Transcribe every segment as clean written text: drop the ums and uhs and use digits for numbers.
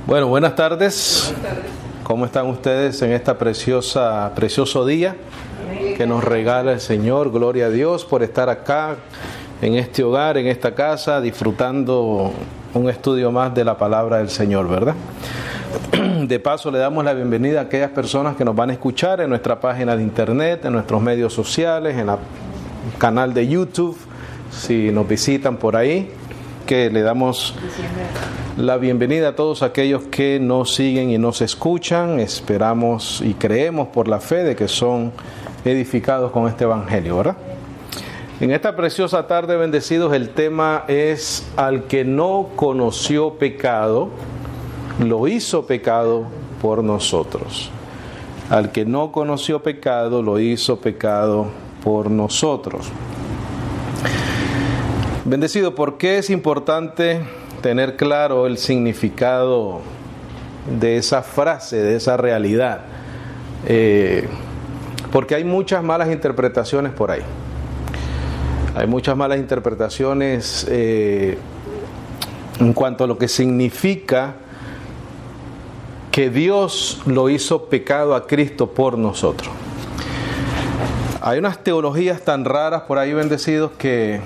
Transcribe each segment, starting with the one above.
Bueno, buenas tardes. ¿Cómo están ustedes en esta precioso día que nos regala el Señor? Gloria a Dios por estar acá, en este hogar, en esta casa, disfrutando un estudio más de la palabra del Señor, ¿verdad? De paso, le damos la bienvenida a aquellas personas que nos van a escuchar en nuestra página de internet, en nuestros medios sociales, en el canal de YouTube, si nos visitan por ahí, que le damos la bienvenida a todos aquellos que nos siguen y nos escuchan. Esperamos y creemos por la fe de que son edificados con este evangelio, ¿verdad? En esta preciosa tarde, bendecidos, el tema es: al que no conoció pecado, lo hizo pecado por nosotros. Al que no conoció pecado, lo hizo pecado por nosotros. Bendecido, ¿por qué es importante tener claro el significado de esa frase, de esa realidad? Porque hay muchas malas interpretaciones por ahí. Hay muchas malas interpretaciones en cuanto a lo que significa que Dios lo hizo pecado a Cristo por nosotros. Hay unas teologías tan raras por ahí, bendecidos, que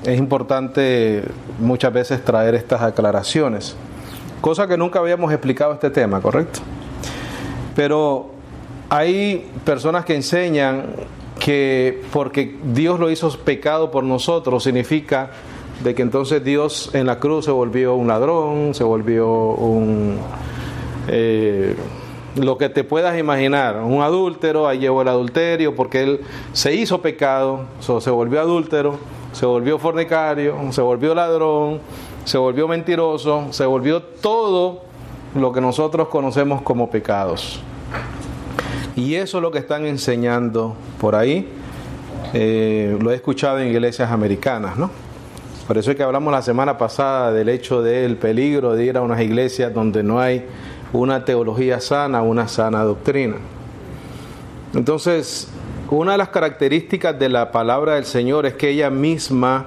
es importante muchas veces traer estas aclaraciones. Cosa que nunca habíamos explicado este tema, ¿correcto? Pero hay personas que enseñan que porque Dios lo hizo pecado por nosotros, significa de que entonces Dios en la cruz se volvió un ladrón, se volvió un... lo que te puedas imaginar, un adúltero, ahí llevó el adulterio, porque él se hizo pecado, se volvió adúltero, se volvió fornicario, se volvió ladrón, se volvió mentiroso, se volvió todo lo que nosotros conocemos como pecados. Y eso es lo que están enseñando por ahí. Lo he escuchado en iglesias americanas, ¿no? Por eso es que hablamos la semana pasada del hecho del peligro de ir a unas iglesias donde no hay una teología sana, una sana doctrina. Entonces, una de las características de la palabra del Señor es que ella misma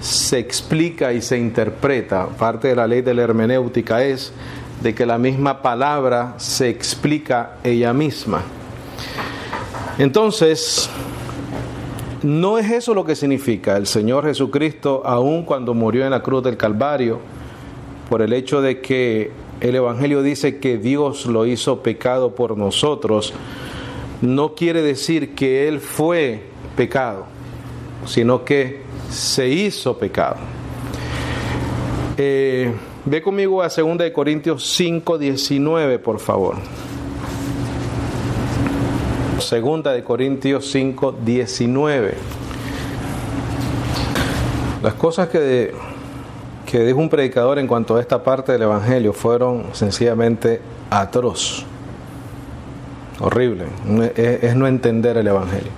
se explica y se interpreta. Parte de la ley de la hermenéutica es de que la misma palabra se explica ella misma. Entonces, no es eso lo que significa el Señor Jesucristo, aun cuando murió en la cruz del Calvario, por el hecho de que el Evangelio dice que Dios lo hizo pecado por nosotros. No quiere decir que Él fue pecado, sino que se hizo pecado. Ve conmigo a 2 Corintios 5:19, por favor. 2 Corintios 5:19. Las cosas que dijo un predicador en cuanto a esta parte del Evangelio fueron sencillamente atroz. Horrible. Es no entender el Evangelio.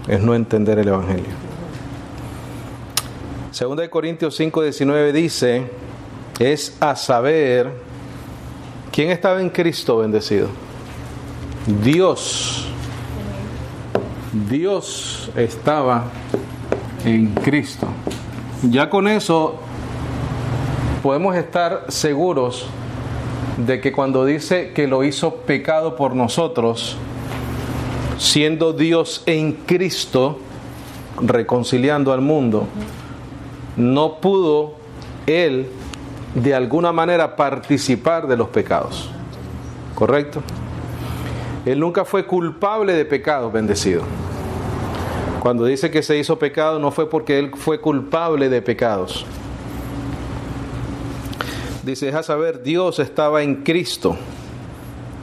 Es no entender el Evangelio. 2 Corintios 5:19 dice, es a saber, ¿quién estaba en Cristo, bendecido? Dios. Dios estaba en Cristo. Ya con eso podemos estar seguros de que cuando dice que lo hizo pecado por nosotros, siendo Dios en Cristo, reconciliando al mundo, no pudo Él de alguna manera participar de los pecados. ¿Correcto? Él nunca fue culpable de pecados, bendecido. Cuando dice que se hizo pecado, no fue porque Él fue culpable de pecados. Dice, deja saber, Dios estaba en Cristo,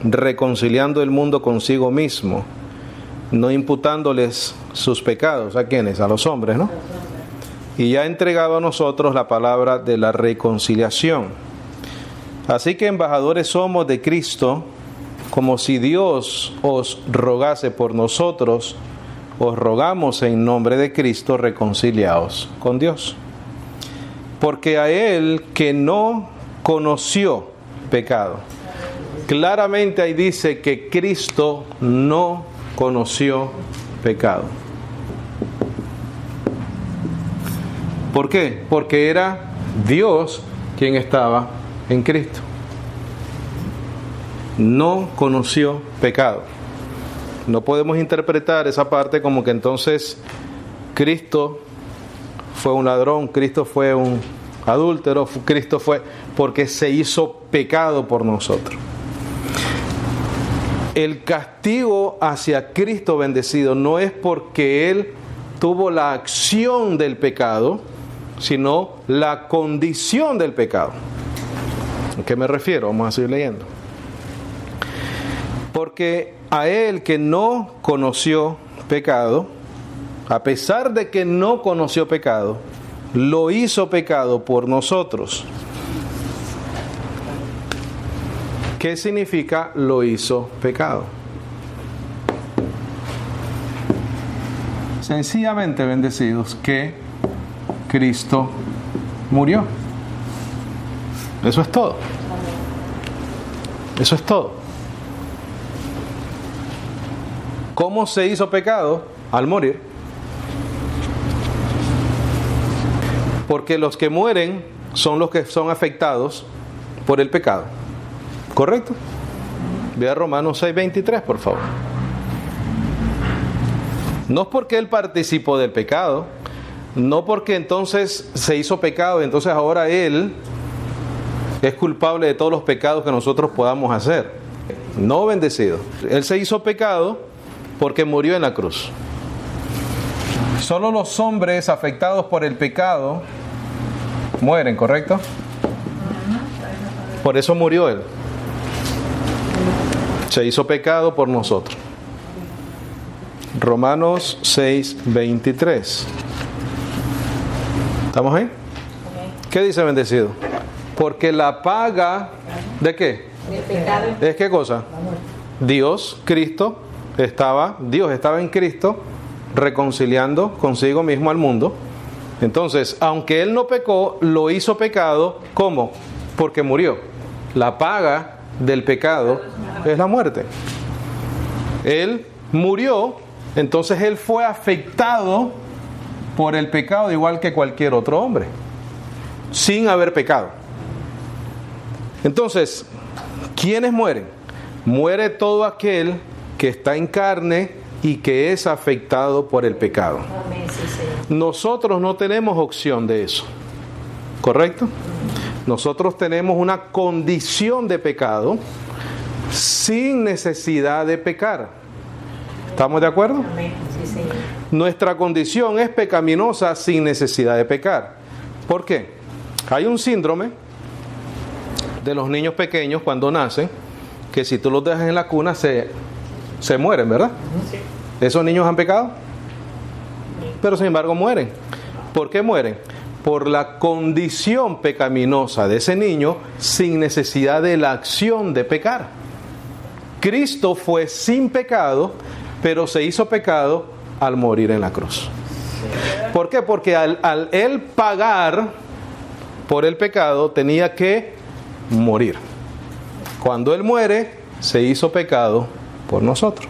reconciliando el mundo consigo mismo, no imputándoles sus pecados. ¿A quiénes? A los hombres, ¿no? Y ya ha entregado a nosotros la palabra de la reconciliación. Así que embajadores somos de Cristo, como si Dios os rogase por nosotros, os rogamos en nombre de Cristo, reconciliaos con Dios. Porque a Él que no conoció pecado. Claramente ahí dice que Cristo no conoció pecado. ¿Por qué? Porque era Dios quien estaba en Cristo. no conoció pecado. No podemos interpretar esa parte como que entonces Cristo fue un ladrón, Cristo fue un adúltero, Cristo fue porque se hizo pecado por nosotros. El castigo hacia Cristo bendecido no es porque Él tuvo la acción del pecado, sino la condición del pecado. ¿A qué me refiero? Vamos a seguir leyendo. Porque a Él que no conoció pecado, a pesar de que no conoció pecado, lo hizo pecado por nosotros. ¿Qué significa lo hizo pecado? Sencillamente, bendecidos, que Cristo murió. Eso es todo. Eso es todo. ¿Cómo se hizo pecado? Al morir. Porque los que mueren son los que son afectados por el pecado. ¿Correcto? Vea Romanos 6:23, por favor. No es porque Él participó del pecado, no porque entonces se hizo pecado y entonces ahora Él es culpable de todos los pecados que nosotros podamos hacer. No, bendecido. Él se hizo pecado porque murió en la cruz. Solo los hombres afectados por el pecado mueren, ¿correcto? Por eso murió Él. Se hizo pecado por nosotros. Romanos 6:23. ¿Estamos ahí? ¿Qué dice bendecido? Porque la paga ¿de qué? El pecado. ¿Es qué cosa? Dios estaba en Cristo reconciliando consigo mismo al mundo. Entonces, aunque Él no pecó, lo hizo pecado. ¿Cómo? Porque murió. La paga del pecado es la muerte. Él murió, entonces Él fue afectado por el pecado igual que cualquier otro hombre, sin haber pecado. Entonces, ¿quiénes mueren? Muere todo aquel que está en carne y que es afectado por el pecado. Nosotros no tenemos opción de eso, ¿correcto? Nosotros tenemos una condición de pecado sin necesidad de pecar. ¿Estamos de acuerdo? Nuestra condición es pecaminosa sin necesidad de pecar. ¿Por qué? Hay un síndrome de los niños pequeños cuando nacen, que si tú los dejas en la cuna se mueren, ¿verdad? Sí. ¿Esos niños han pecado? Pero sin embargo mueren. ¿Por qué mueren? Por la condición pecaminosa de ese niño sin necesidad de la acción de pecar. Cristo fue sin pecado, pero se hizo pecado al morir en la cruz. ¿Por qué? Porque al Él pagar por el pecado tenía que morir. Cuando Él muere, se hizo pecado por nosotros.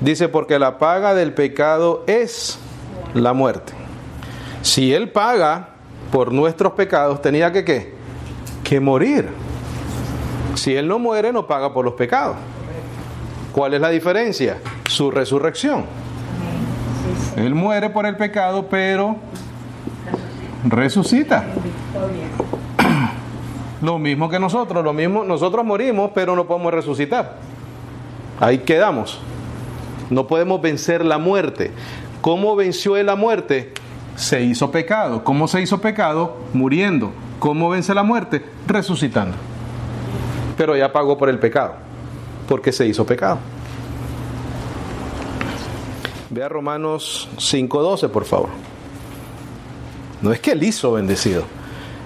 Dice, porque la paga del pecado es la muerte. Si Él paga por nuestros pecados, tenía que ¿qué? Que morir. Si Él no muere, no paga por los pecados. ¿Cuál es la diferencia? Su resurrección. Él muere por el pecado, pero resucita. Lo mismo que nosotros, nosotros morimos, pero no podemos resucitar. Ahí quedamos. No podemos vencer la muerte. ¿Cómo venció Él la muerte? Se hizo pecado. ¿Cómo se hizo pecado? Muriendo. ¿Cómo vence la muerte? Resucitando. Pero ya pagó por el pecado, porque se hizo pecado. Vea Romanos 5:12, por favor. No es que Él hizo bendecido.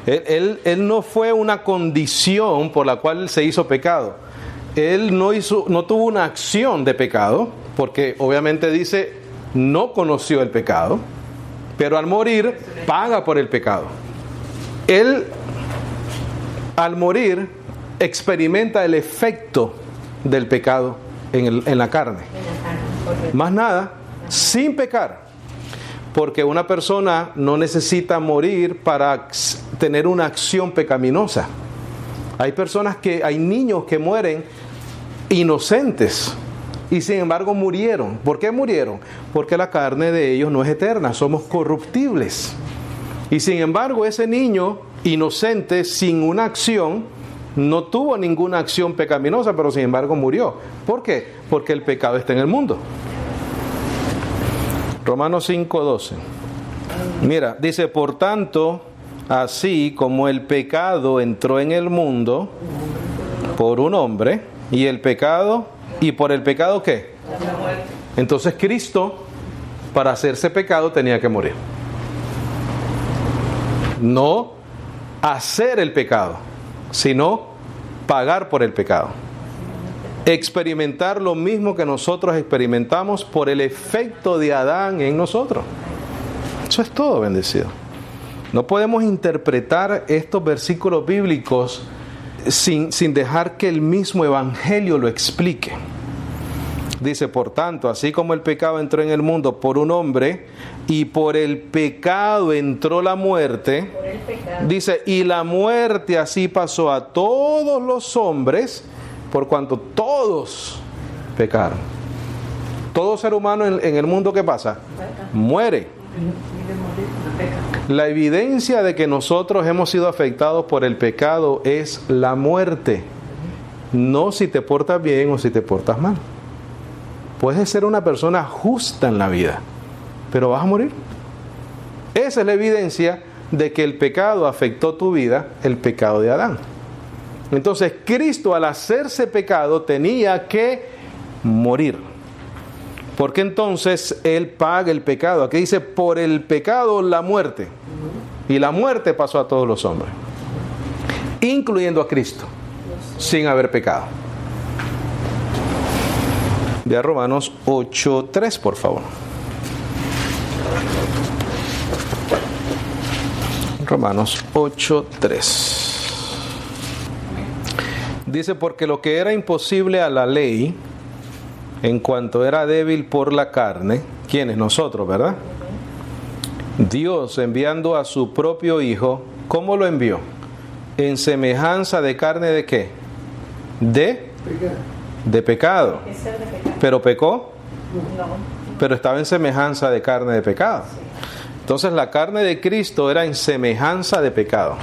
Él no fue una condición por la cual se hizo pecado. Él no tuvo una acción de pecado, porque obviamente dice, no conoció el pecado, pero al morir, paga por el pecado. Él, al morir, experimenta el efecto del pecado en la carne. Más nada, sin pecar. Porque una persona no necesita morir para tener una acción pecaminosa. Hay niños que mueren inocentes y sin embargo murieron. ¿Por qué murieron? Porque la carne de ellos no es eterna, somos corruptibles. Y sin embargo ese niño inocente sin una acción, no tuvo ninguna acción pecaminosa, pero sin embargo murió. ¿Por qué? Porque el pecado está en el mundo. Romanos 5:12. Mira, dice, por tanto, así como el pecado entró en el mundo por un hombre, y por el pecado ¿qué? La muerte. Entonces Cristo, para hacerse pecado, tenía que morir. No hacer el pecado, sino pagar por el pecado. Experimentar lo mismo que nosotros experimentamos por el efecto de Adán en nosotros. Eso es todo, bendecido. No podemos interpretar estos versículos bíblicos sin dejar que el mismo Evangelio lo explique. Dice, por tanto, así como el pecado entró en el mundo por un hombre, y por el pecado entró la muerte, dice, y la muerte así pasó a todos los hombres, por cuanto todos pecaron. Todo ser humano en el mundo, ¿qué pasa? Muere. La evidencia de que nosotros hemos sido afectados por el pecado es la muerte. No si te portas bien o si te portas mal. Puedes ser una persona justa en la vida, pero vas a morir. Esa es la evidencia de que el pecado afectó tu vida, el pecado de Adán. Entonces Cristo, al hacerse pecado, tenía que morir. Porque entonces Él paga el pecado. Aquí dice, por el pecado la muerte. Y la muerte pasó a todos los hombres, incluyendo a Cristo, sin haber pecado. Ve a Romanos 8:3, por favor. Romanos 8:3. Dice, porque lo que era imposible a la ley, en cuanto era débil por la carne, ¿quiénes? Nosotros, ¿verdad? Dios, enviando a su propio Hijo, ¿cómo lo envió? En semejanza de carne ¿de qué? De pecado. ¿Pero pecó? No. Pero estaba en semejanza de carne de pecado. Entonces la carne de Cristo era en semejanza de pecado.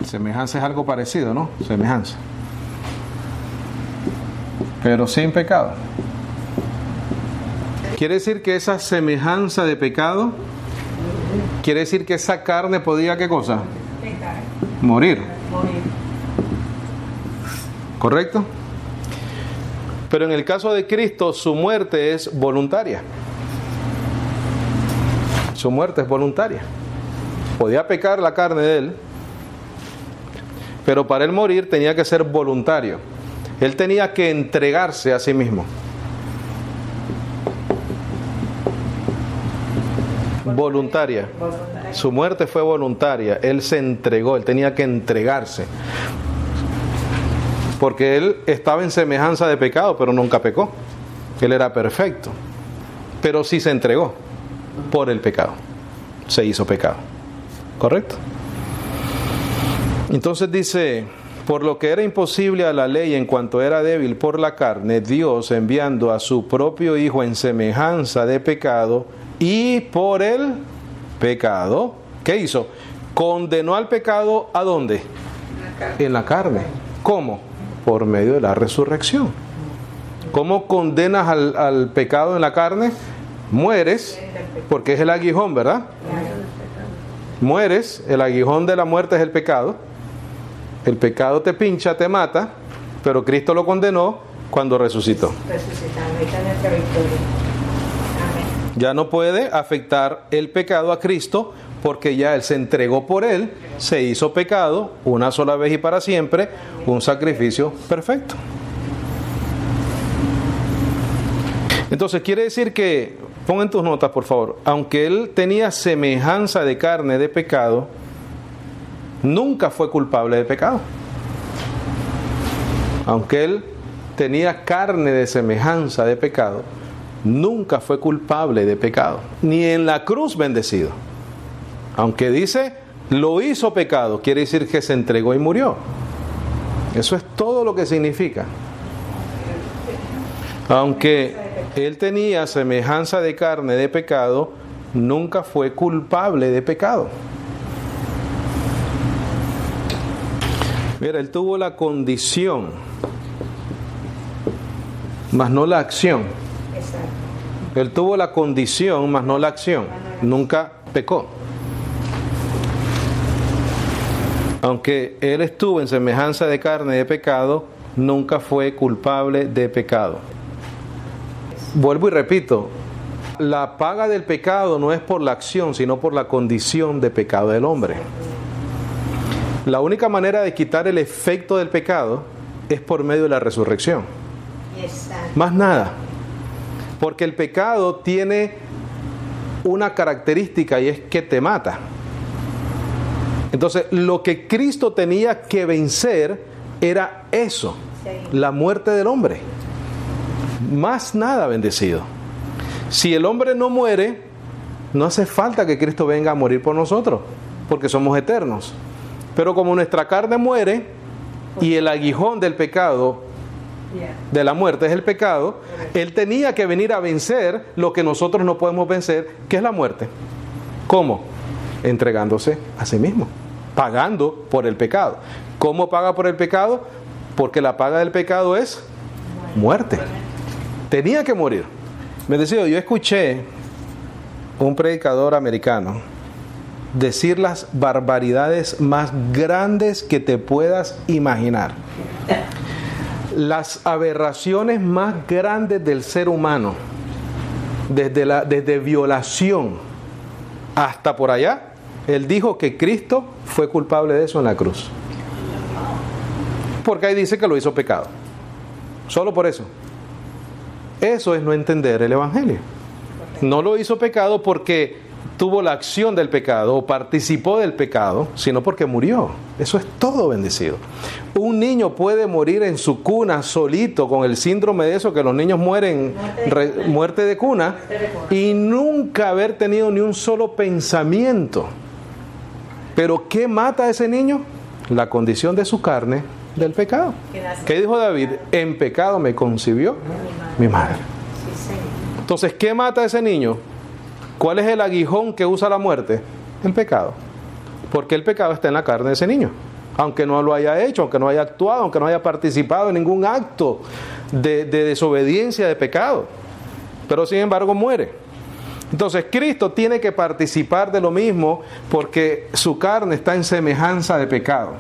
Semejanza es algo parecido, ¿no? Semejanza. Pero sin pecado. Quiere decir que esa semejanza de pecado, quiere decir que esa carne podía, ¿qué cosa? Morir. ¿Correcto? Pero en el caso de Cristo, su muerte es voluntaria. Su muerte es voluntaria. Podía pecar la carne de Él, pero para Él morir tenía que ser voluntario. Él tenía que entregarse a sí mismo. Voluntaria. Su muerte fue voluntaria. Él se entregó, Él tenía que entregarse. Porque Él estaba en semejanza de pecado, pero nunca pecó. Él era perfecto. Pero sí se entregó por el pecado. Se hizo pecado. ¿Correcto? Entonces dice, por lo que era imposible a la ley en cuanto era débil por la carne, Dios, enviando a su propio Hijo en semejanza de pecado, y por el pecado, ¿qué hizo? Condenó al pecado, ¿a dónde? En la carne. ¿Cómo? Por medio de la resurrección. ¿Cómo condenas al pecado en la carne? Mueres, porque es el aguijón, ¿verdad? Mueres, el aguijón de la muerte es el pecado. El pecado te pincha, te mata, pero Cristo lo condenó cuando resucitó. Ya no puede afectar el pecado a Cristo, porque ya Él se entregó por Él, se hizo pecado una sola vez y para siempre, un sacrificio perfecto. Entonces quiere decir que, pon en tus notas por favor, aunque Él tenía semejanza de carne de pecado, nunca fue culpable de pecado. Aunque Él tenía carne de semejanza de pecado, nunca fue culpable de pecado, ni en la cruz bendecido. Aunque dice, lo hizo pecado, quiere decir que se entregó y murió. Eso es todo lo que significa. Aunque él tenía semejanza de carne de pecado, nunca fue culpable de pecado. Mira, él tuvo la condición, mas no la acción. Él tuvo la condición, mas no la acción. Nunca pecó. Aunque él estuvo en semejanza de carne de pecado, nunca fue culpable de pecado. Vuelvo y repito, la paga del pecado no es por la acción, sino por la condición de pecado del hombre. La única manera de quitar el efecto del pecado es por medio de la resurrección. Más nada. Porque el pecado tiene una característica y es que te mata. Entonces, lo que Cristo tenía que vencer era eso, la muerte del hombre. Más nada, bendecido. Si el hombre no muere, no hace falta que Cristo venga a morir por nosotros, porque somos eternos. Pero como nuestra carne muere y el aguijón del pecado, de la muerte es el pecado, Él tenía que venir a vencer lo que nosotros no podemos vencer, que es la muerte. ¿Cómo? Entregándose a sí mismo, pagando por el pecado. ¿Cómo paga por el pecado? Porque la paga del pecado es muerte. Tenía que morir. Me decía, yo escuché un predicador americano decir las barbaridades más grandes que te puedas imaginar. Las aberraciones más grandes del ser humano, desde violación hasta por allá, él dijo que Cristo fue culpable de eso en la cruz. Porque ahí dice que lo hizo pecado. Solo por eso. Eso es no entender el Evangelio. No lo hizo pecado porque tuvo la acción del pecado o participó del pecado, sino porque murió. Eso es todo, bendecido. Un niño puede morir en su cuna solito con el síndrome de eso, que los niños mueren, muerte de cuna, y nunca haber tenido ni un solo pensamiento. Pero ¿qué mata a ese niño? La condición de su carne del pecado. ¿Qué dijo David? En pecado me concibió mi madre. Entonces, ¿qué mata a ese niño? ¿Cuál es el aguijón que usa la muerte? El pecado. Porque el pecado está en la carne de ese niño. Aunque no lo haya hecho, aunque no haya actuado, aunque no haya participado en ningún acto de desobediencia, de pecado. Pero sin embargo muere. Entonces Cristo tiene que participar de lo mismo porque su carne está en semejanza de pecado.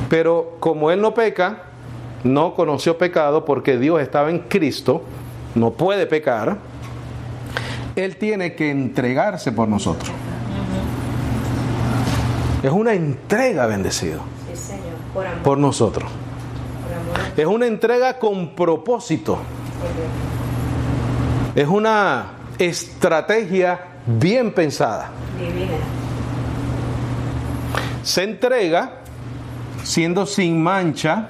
Pero como Él no peca, no conoció pecado porque Dios estaba en Cristo, no puede pecar, Él tiene que entregarse por nosotros. Es una entrega, bendecido, por nosotros. Es una entrega con propósito. Es una estrategia bien pensada. Se entrega siendo sin mancha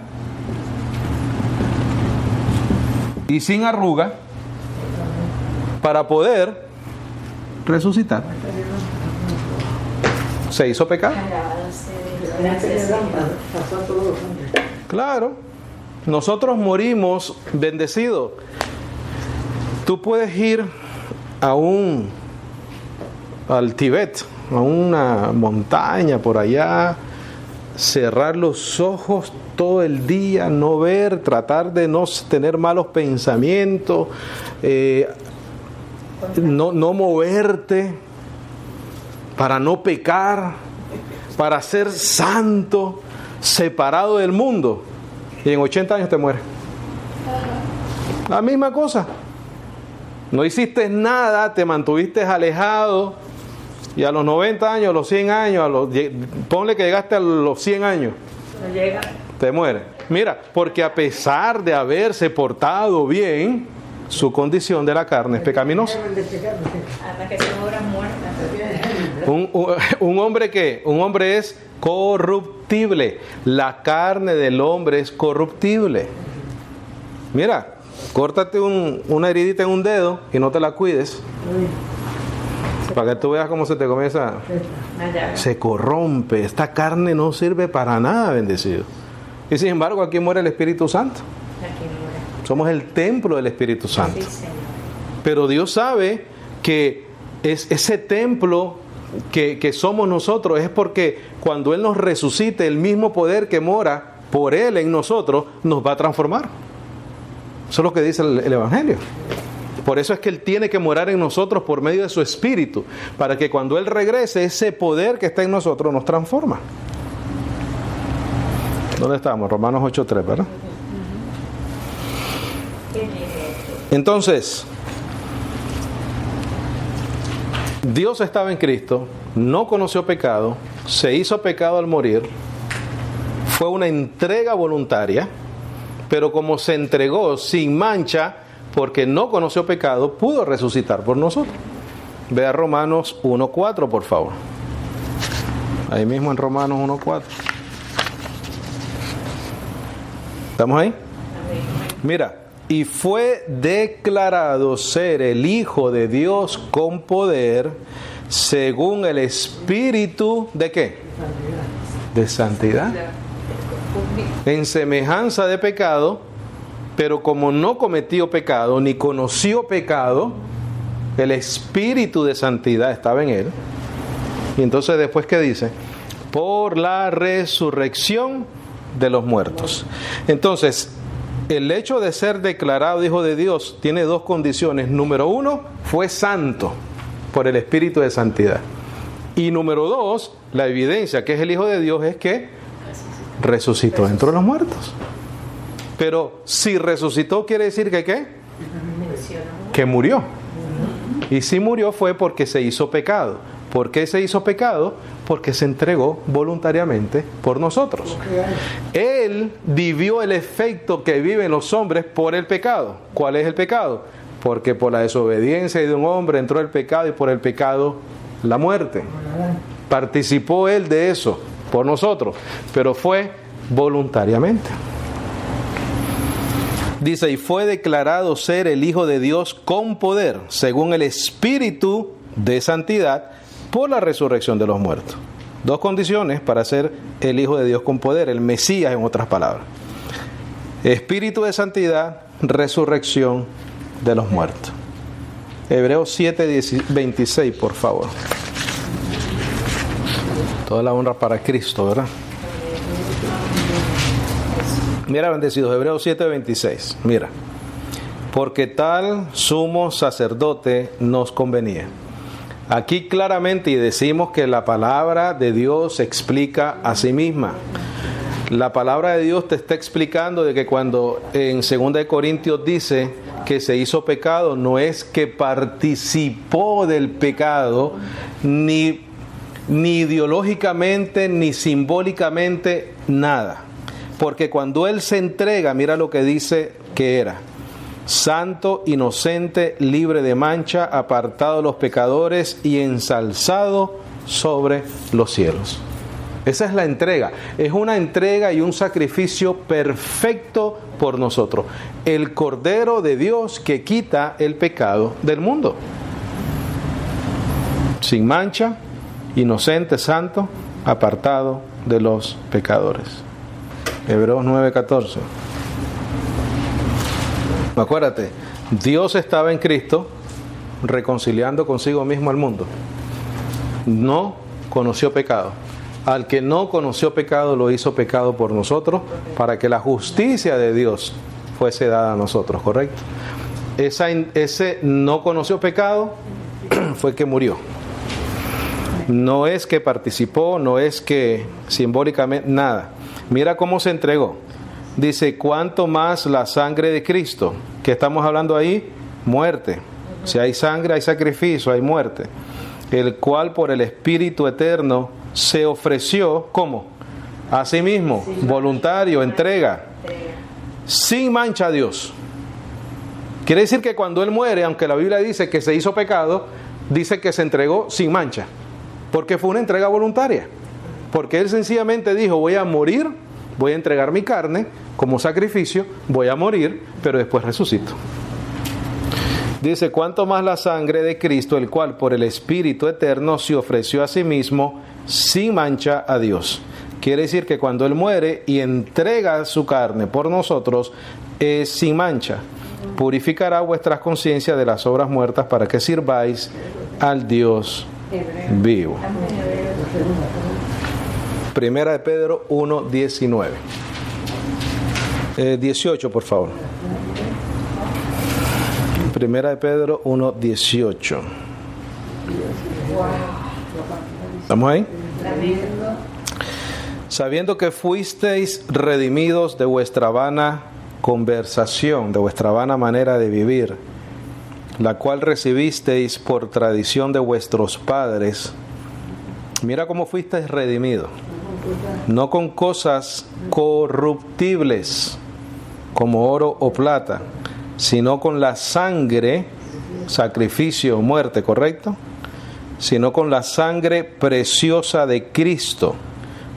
y sin arruga para poder resucitar. Se hizo pecado. Claro, nosotros morimos bendecidos. Tú puedes ir al Tíbet, a una montaña por allá, cerrar los ojos todo el día, no ver, tratar de no tener malos pensamientos, no moverte, para no pecar, para ser santo, separado del mundo, y en 80 años te mueres. La misma cosa. No hiciste nada, te mantuviste alejado, y a los 90 años, a los 100 años, ponle que llegaste a los 100 años, no llega, te mueres. Mira, porque a pesar de haberse portado bien, su condición de la carne es pecaminosa. Hasta que son obras muertas. Un hombre ¿qué? Un hombre es corruptible. La carne del hombre es corruptible. Mira, córtate una heridita en un dedo y no te la cuides. Para que tú veas cómo se te comienza, se corrompe. Esta carne no sirve para nada, bendecido. Y sin embargo, aquí muere el Espíritu Santo. Somos el templo del Espíritu Santo. Pero Dios sabe que ese templo que somos nosotros es porque cuando Él nos resucite, el mismo poder que mora por Él en nosotros nos va a transformar. Eso es lo que dice el Evangelio. Por eso es que Él tiene que morar en nosotros por medio de su Espíritu, para que cuando Él regrese, ese poder que está en nosotros nos transforma. ¿Dónde estamos? Romanos 8:3, ¿verdad? Entonces, Dios estaba en Cristo, no conoció pecado, se hizo pecado al morir, fue una entrega voluntaria, pero como se entregó sin mancha, porque no conoció pecado, pudo resucitar por nosotros. Vea Romanos 1:4, por favor. Ahí mismo en Romanos 1:4. ¿Estamos ahí? Mira, y fue declarado ser el Hijo de Dios con poder, según el Espíritu ¿de qué? De santidad. En semejanza de pecado, pero como no cometió pecado, ni conoció pecado, el Espíritu de santidad estaba en él. Y entonces después, ¿qué dice? Por la resurrección de los muertos. Entonces, el hecho de ser declarado Hijo de Dios tiene dos condiciones. Número uno, fue santo por el Espíritu de santidad. Y número dos, la evidencia que es el Hijo de Dios es que resucitó entre los muertos. Pero si resucitó, quiere decir que ¿qué? Que murió. Y si murió fue porque se hizo pecado. ¿Por qué se hizo pecado? Porque se entregó voluntariamente por nosotros. Él vivió el efecto que viven los hombres por el pecado. ¿Cuál es el pecado? Porque por la desobediencia de un hombre entró el pecado y por el pecado la muerte. Participó Él de eso por nosotros, pero fue voluntariamente. Dice, y fue declarado ser el Hijo de Dios con poder, según el Espíritu de santidad, por la resurrección de los muertos. Dos condiciones para ser el Hijo de Dios con poder, el Mesías en otras palabras. Espíritu de santidad, resurrección de los muertos. Hebreos 7:26, por favor. Toda la honra para Cristo, ¿verdad? Mira, bendecidos, Hebreos 7:26. Mira, porque tal sumo sacerdote nos convenía. Aquí claramente y decimos que la palabra de Dios se explica a sí misma. La palabra de Dios te está explicando de que cuando en 2 Corintios dice que se hizo pecado, no es que participó del pecado, ni ideológicamente, ni simbólicamente, nada. Porque cuando Él se entrega, mira lo que dice que era: santo, inocente, libre de mancha, apartado de los pecadores y ensalzado sobre los cielos. Esa es la entrega. Es una entrega y un sacrificio perfecto por nosotros. El Cordero de Dios que quita el pecado del mundo. Sin mancha, inocente, santo, apartado de los pecadores. Hebreos 9:14. Acuérdate, Dios estaba en Cristo reconciliando consigo mismo al mundo. No conoció pecado. Al que no conoció pecado lo hizo pecado por nosotros para que la justicia de Dios fuese dada a nosotros, ¿correcto? Ese no conoció pecado fue que murió. No es que participó, no es que simbólicamente, nada. Mira cómo se entregó. Dice, ¿cuánto más la sangre de Cristo? ¿Qué estamos hablando ahí? Muerte. Si hay sangre, hay sacrificio, hay muerte. El cual por el Espíritu eterno se ofreció, ¿cómo? A sí mismo, voluntario, entrega, sin mancha a Dios. Quiere decir que cuando Él muere, aunque la Biblia dice que se hizo pecado, dice que se entregó sin mancha, porque fue una entrega voluntaria. Porque Él sencillamente dijo, voy a morir, voy a entregar mi carne como sacrificio, voy a morir, pero después resucito. Dice, cuánto más la sangre de Cristo, el cual por el Espíritu eterno se ofreció a sí mismo sin mancha a Dios. Quiere decir que cuando Él muere y entrega su carne por nosotros, es sin mancha. Purificará vuestras conciencias de las obras muertas para que sirváis al Dios vivo. Primera de Pedro 1:19. 18, por favor. Primera de Pedro 1:18. ¿Estamos ahí? Sabiendo que fuisteis redimidos de vuestra vana conversación, de vuestra vana manera de vivir, la cual recibisteis por tradición de vuestros padres. Mira cómo fuisteis redimidos. No con cosas corruptibles, como oro o plata, sino con la sangre, sacrificio, muerte, ¿correcto? Sino con la sangre preciosa de Cristo,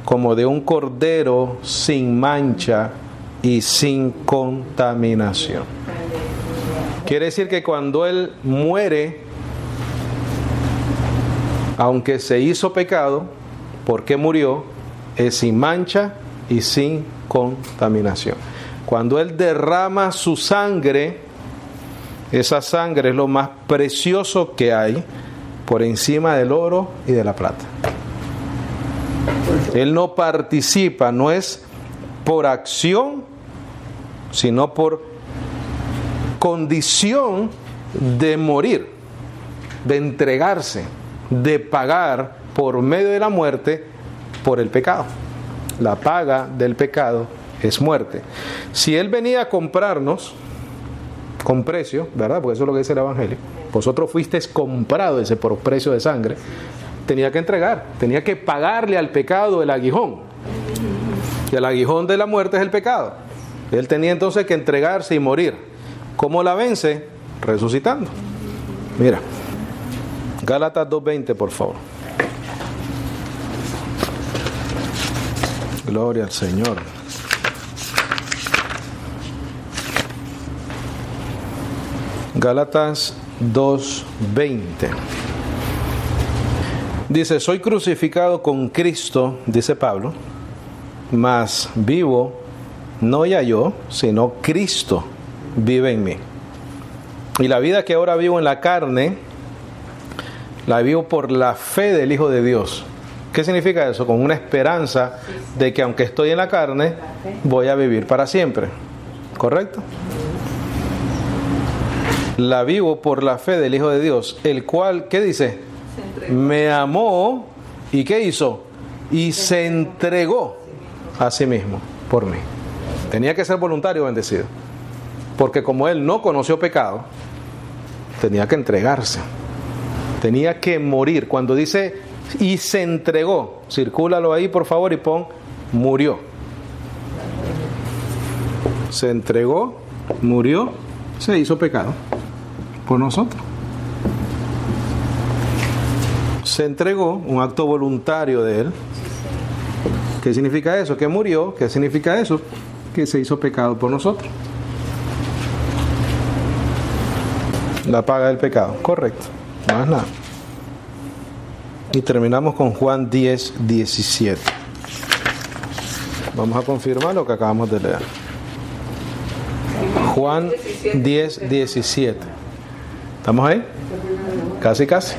como de un cordero sin mancha y sin contaminación. Quiere decir que cuando Él muere, aunque se hizo pecado, porque murió, es sin mancha y sin contaminación. Cuando Él derrama su sangre, esa sangre es lo más precioso que hay, por encima del oro y de la plata. Él no participa, no es por acción, sino por condición de morir, de entregarse, de pagar por medio de la muerte por el pecado. La paga del pecado es muerte. Si Él venía a comprarnos con precio, ¿verdad? Porque eso es lo que dice el Evangelio. Vosotros fuisteis comprados ese por precio de sangre. Tenía que entregar, tenía que pagarle al pecado el aguijón. Y el aguijón de la muerte es el pecado. Él tenía entonces que entregarse y morir. ¿Cómo la vence? Resucitando. Mira, Gálatas 2:20, por favor. Gloria al Señor. Gálatas 2:20. Dice, soy crucificado con Cristo, dice Pablo, mas vivo no ya yo, sino Cristo vive en mí. Y la vida que ahora vivo en la carne, la vivo por la fe del Hijo de Dios. ¿Qué significa eso? Con una esperanza de que aunque estoy en la carne, voy a vivir para siempre. ¿Correcto? La vivo por la fe del Hijo de Dios, el cual, ¿qué dice? Me amó, ¿y qué hizo? Y se entregó a sí mismo por mí. Tenía que ser voluntario, bendecido. Porque como Él no conoció pecado, tenía que entregarse. Tenía que morir. Cuando dice, y se entregó, circúlalo ahí, por favor, y pon, murió. Se entregó, murió, se hizo pecado por nosotros. Se entregó, un acto voluntario de Él. ¿Qué significa eso? Que murió. ¿Qué significa eso? Que se hizo pecado por nosotros. La paga del pecado, correcto, más nada. Y terminamos con Juan 10:17. Vamos a confirmar lo que acabamos de leer. Juan 10:17. ¿Estamos ahí? Casi, casi.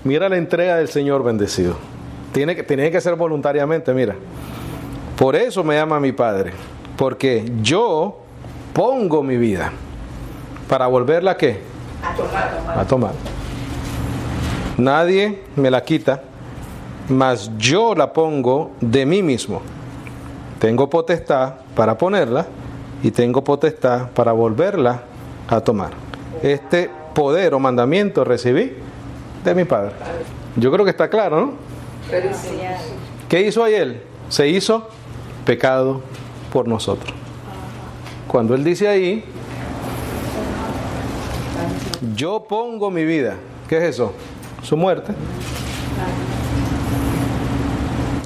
Mira la entrega del Señor bendecido. Tiene que ser voluntariamente, mira. Por eso me ama mi Padre, porque yo pongo mi vida para volverla ¿a qué? A tomar. Nadie me la quita, mas yo la pongo de mí mismo. Tengo potestad para ponerla y tengo potestad para volverla a tomar. Este poder o mandamiento recibí de mi Padre. Yo creo que está claro, ¿no? ¿Qué hizo ahí Él? Se hizo pecado por nosotros. Cuando Él dice ahí, yo pongo mi vida, ¿qué es eso? Su muerte.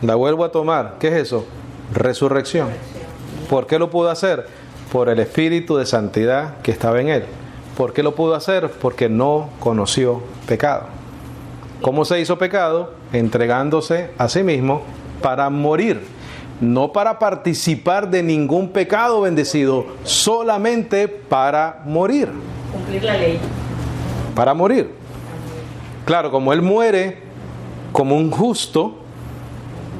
La vuelvo a tomar, ¿qué es eso? Resurrección. ¿Por qué lo pudo hacer? Por el Espíritu de santidad que estaba en él. ¿Por qué lo pudo hacer? Porque no conoció pecado. ¿Cómo se hizo pecado? Entregándose a sí mismo para morir. No para participar de ningún pecado, bendecido, solamente para morir. Cumplir la ley. Para morir. Claro, como él muere como un justo,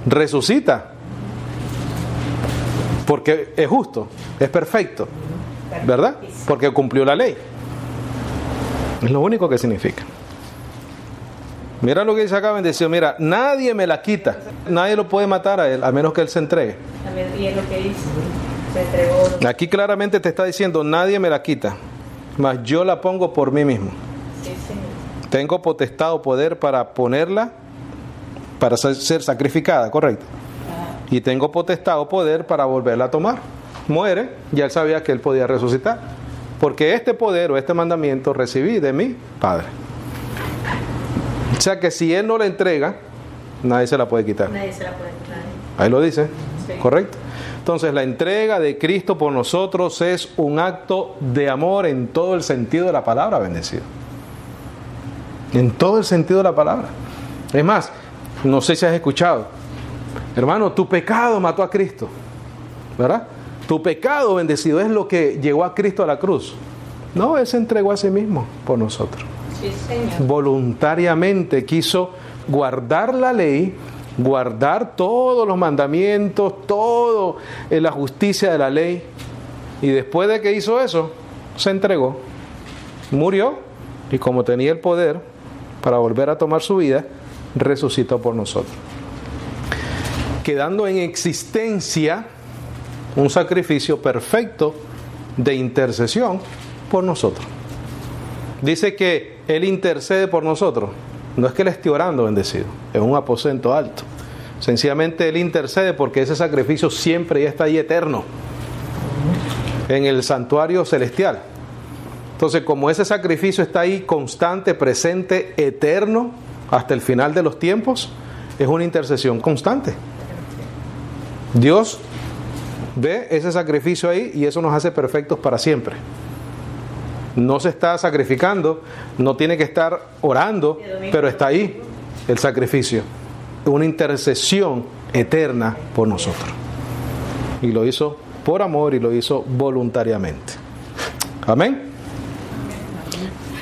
resucita. Porque es justo, es perfecto, ¿verdad? Porque cumplió la ley. Es lo único que significa. Mira lo que dice acá, bendecido. Mira, nadie me la quita. Nadie lo puede matar a él, a menos que él se entregue. Y es lo que hizo. Se entregó. Aquí claramente te está diciendo, nadie me la quita, mas yo la pongo por mí mismo. Sí, Señor. Tengo potestad o poder para ponerla, para ser sacrificada, correcto. Y tengo potestad o poder para volverla a tomar. Muere, ya él sabía que él podía resucitar. Porque este poder o este mandamiento recibí de mi Padre. O sea que si él no la entrega, nadie se la puede quitar. Nadie se la puede quitar. Ahí lo dice, Sí. correcto. Entonces la entrega de Cristo por nosotros es un acto de amor en todo el sentido de la palabra, bendecido. En todo el sentido de la palabra. Es más, no sé si has escuchado, hermano, tu pecado mató a Cristo, ¿verdad? Tu pecado, bendecido, es lo que llevó a Cristo a la cruz. No, Él se entregó a sí mismo por nosotros. Sí, Señor. Voluntariamente quiso guardar la ley, guardar todos los mandamientos, todo en la justicia de la ley. Y después de que hizo eso, se entregó, murió, y como tenía el poder para volver a tomar su vida, resucitó por nosotros, quedando en existencia un sacrificio perfecto de intercesión por nosotros. Dice que Él intercede por nosotros. No es que Él esté orando, bendecido, es un aposento alto. Sencillamente Él intercede porque ese sacrificio siempre ya está ahí eterno, en el santuario celestial. Entonces, como ese sacrificio está ahí constante, presente, eterno, hasta el final de los tiempos, es una intercesión constante. Dios ve ese sacrificio ahí y eso nos hace perfectos para siempre. No se está sacrificando, no tiene que estar orando, pero está ahí el sacrificio. Una intercesión eterna por nosotros. Y lo hizo por amor y lo hizo voluntariamente. Amén.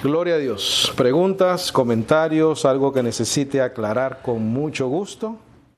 Gloria a Dios. Preguntas, comentarios, algo que necesite aclarar con mucho gusto.